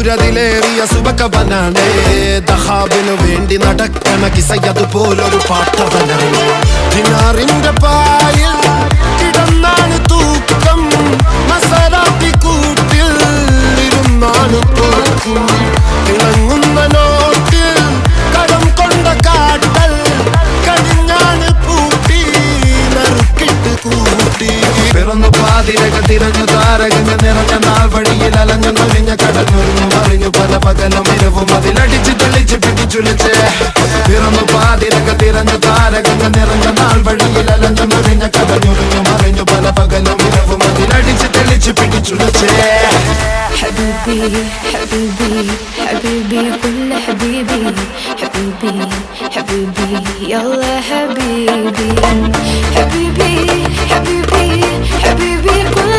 സൂര്യതിലേറിയ സുബകവനാണ് ദഹാബിനു വേണ്ടി നടക്കണ കിസയതുപോലൊരു പാട്ടവനാണ് ദിനാറിന്റെ പായിൽ കിടന്നാണ് തൂക്കം മസറാത്തി കൂട്ടിൽ ഇരുന്നാണ് തോക്കും തിളങ്ങുന്ന നോട്ടിൽ കടം കൊണ്ട കാട്ടൽ കടിഞ്ഞാണ് പൂട്ടി നറുക്കിട്ട് കൂട്ടി പിറന്നു പാതിരക തിരഞ്ഞു താരകങ്ങൾ നിറഞ്ഞ നാൾ വഴിയിൽ അലഞ്ഞു നൊലിഞ്ഞ കടഞ്ഞൊരിഞ്ഞു മറിഞ്ഞു പല പകലും ഇരവും അതിലടിച്ച് തെളിച്ച് പിടിച്ചുലച്ച് പിറന്നു പാതിരക തിരഞ്ഞു താരകങ്ങൾ നിറഞ്ഞ നാൾ വഴിയിൽ അലഞ്ഞു നൊലിഞ്ഞ കടഞ്ഞൊരിഞ്ഞു മറിഞ്ഞു പല പകലും ഇരവും അതിലടിച്ച് തെളിച്ച് പിടിച്ചുലച്ച് حبيبي حبيبي حبيبي كل حبيبي حبيبي حبيبي يلا حبيبي حبيبي حبيبي حبيبي كل